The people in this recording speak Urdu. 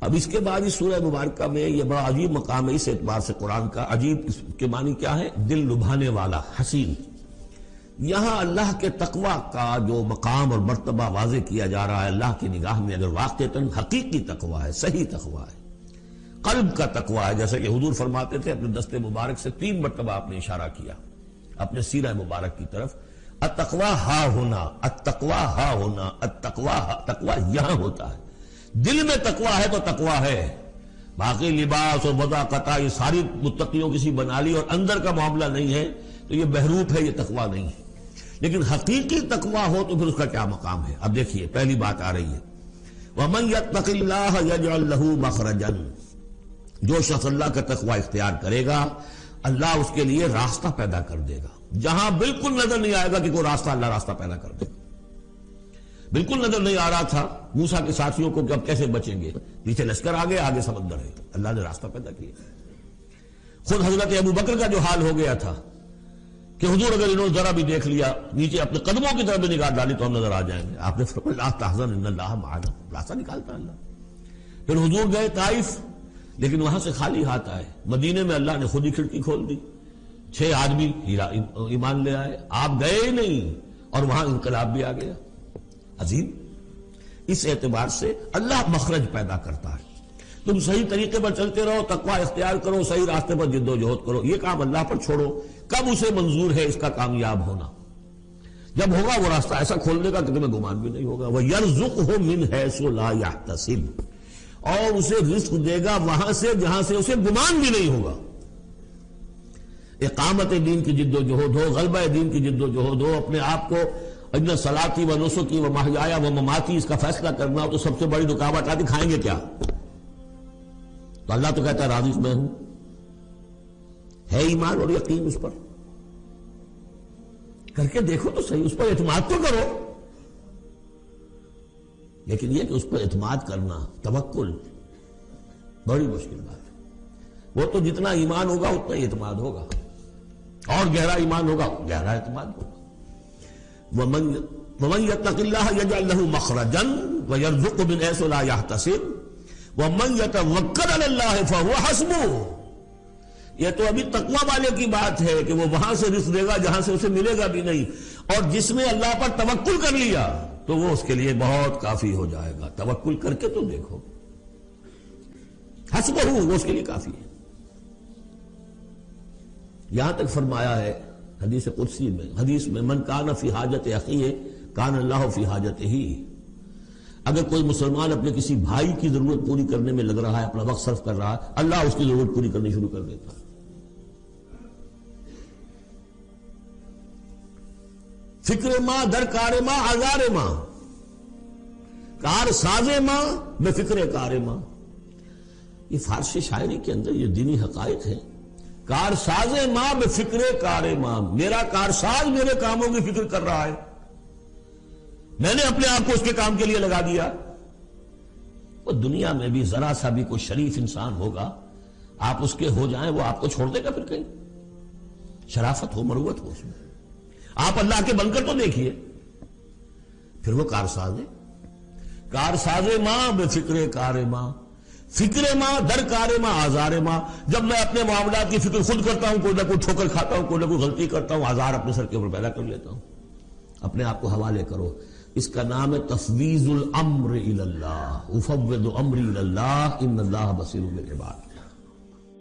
اب اس کے بعد اس سورہ مبارکہ میں یہ بڑا عجیب مقام ہے اس اعتبار سے قرآن کا. عجیب اس کے معنی کیا ہے؟ دل لبھانے والا، حسین. یہاں اللہ کے تقوی کا جو مقام اور مرتبہ واضح کیا جا رہا ہے اللہ کی نگاہ میں، اگر واقعتاً حقیقی تقوی ہے، صحیح تقوی ہے، قلب کا تقوی ہے، جیسے کہ حضور فرماتے تھے اپنے دست مبارک سے 3 مرتبہ آپ نے اشارہ کیا اپنے سیرہ مبارک کی طرف. التقوی ہا ہونا، التقوی ہا ہونا، التقوی ہا. تقوی یہاں ہوتا ہے، دل میں تقوی ہے تو تقوی ہے. باقی لباس اور وضاقت یہ ساری متقیوں کسی بنا لی اور اندر کا معاملہ نہیں ہے تو یہ بہروپ ہے، یہ تقوی نہیں ہے. لیکن حقیقی تقوی ہو تو پھر اس کا کیا مقام ہے؟ اب دیکھیے پہلی بات آ رہی ہے، وَمَن يَتَّقِ اللَّهَ يَجْعَلْ لَهُ مَخْرَجًا. جو شخص اللہ کا تقوی اختیار کرے گا اللہ اس کے لیے راستہ پیدا کر دے گا. جہاں بالکل نظر نہیں آئے گا کہ کوئی راستہ، اللہ راستہ پیدا کر دے گا. بالکل نظر نہیں آ رہا تھا موسیٰ کے ساتھیوں کو کہ اب کیسے بچیں گے، پیچھے لشکر آگے، آگے سمندر ہے، اللہ نے راستہ پیدا کیا. خود حضرت ابو بکر کا جو حال ہو گیا تھا کہ حضور اگر انہوں نے ذرا بھی دیکھ لیا، نیچے اپنے قدموں کی طرف بھی نگاہ ڈالی تو ہم نظر آ جائیں گے. آپ نے فرمایا لا تحزن ان اللہ معنا، راستہ نکالتا اللہ. پھر حضور گئے طائف، لیکن وہاں سے خالی ہاتھ آئے. مدینے میں اللہ نے خود ہی کھڑکی کھول دی، 6 آدمی ایمان لے آئے. آپ گئے ہی نہیں اور وہاں انقلاب بھی آ گیا. عظیم. اس اعتبار سے اللہ مخرج پیدا کرتا ہے. تم صحیح طریقے پر چلتے رہو، تقوی اختیار کرو، صحیح راستے پر جد و جہد کرو. یہ کام اللہ پر چھوڑو. کب اسے منظور ہے اس کا کامیاب ہونا؟ جب ہوگا وہ راستہ ایسا کھول دے گا کہ تمہیں گمان بھی نہیں ہوگا. وَيَرْزُقْهُ مِنْ حَيْثُ لَا يَحْتَسِبُ، اور اسے رزق دے گا وہاں سے جہاں سے اسے گمان بھی نہیں ہوگا. اقامت دین کی جد و جہد ہو، غلبہ دین کی جد و جہد ہو، اپنے آپ کو ان صلاتی و نسکی و محیایا و مماتی اس کا فیصلہ کرنا ہو تو سب سے بڑی رکاوٹ آتی کھائیں گے کیا؟ تو اللہ تو کہتا ہے راضی میں ہوں. ہے ایمان اور یقین اس پر؟ کر کے دیکھو تو صحیح، اس پر اعتماد تو کرو. لیکن یہ کہ اس پر اعتماد کرنا، توکل، بڑی مشکل بات ہے. وہ تو جتنا ایمان ہوگا اتنا ہی اعتماد ہوگا، اور گہرا ایمان ہوگا گہرا اعتماد ہوگا. وَمَن يَتَّقِ اللَّهَ يَجْعَلْ لَهُ مَخْرَجًا وَيَرْزُقْهُ مِنْ حَيْثُ لَا يَحْتَسِبُ وَمَن يَتَوَكَّلْ عَلَى اللَّهِ فَهُوَ حَسْبُهُ. یہ تو ابھی تقوی والے کی بات ہے کہ وہ وہاں سے رزق دے گا جہاں سے اسے ملے گا بھی نہیں. اور جس نے اللہ پر توکل کر لیا تو وہ اس کے لیے بہت کافی ہو جائے گا. توکل کر کے تو دیکھو، حسبہ وہ اس کے لیے کافی ہے. یہاں تک فرمایا ہے حدیث قدسی میں، حدیث میں من کان فی حاجت اخیہ کان اللہ فی حاجتہ. اگر کوئی مسلمان اپنے کسی بھائی کی ضرورت پوری کرنے میں لگ رہا ہے، اپنا وقت صرف کر رہا ہے، اللہ اس کی ضرورت پوری کرنی شروع کر دیتا ہے. فکر ماں در کار ماں آزار ماں، کار ساز ماں بے فکر کار ماں. یہ فارسی شاعری کے اندر یہ دینی حقائق ہیں. کار ساز ماں بے فکر کار ماں، میرا کارساز میرے کاموں کی فکر کر رہا ہے، میں نے اپنے آپ کو اس کے کام کے لیے لگا دیا. وہ دنیا میں بھی ذرا سا بھی کوئی شریف انسان ہوگا، آپ اس کے ہو جائیں وہ آپ کو چھوڑ دے گا پھر کہیں؟ شرافت ہو، مروت ہو اس میں. آپ اللہ کے بن کر تو دیکھیے. پھر وہ کارساز ہے. کارساز ماں بے فکر کار ماں، فکر ماں در کار ماں آزار ماں. جب میں اپنے معاملات کی فکر خود کرتا ہوں، کوئی نہ کوئی ٹھوکر کھاتا ہوں، کوئی نہ کوئی غلطی کرتا ہوں، آزار اپنے سر کے اوپر پیدا کر لیتا ہوں. اپنے آپ کو حوالے کرو. اس کا نام ہے تفویض الامر الی اللہ. افوض امری الی اللہ ان اللہ بصیر بالعباد.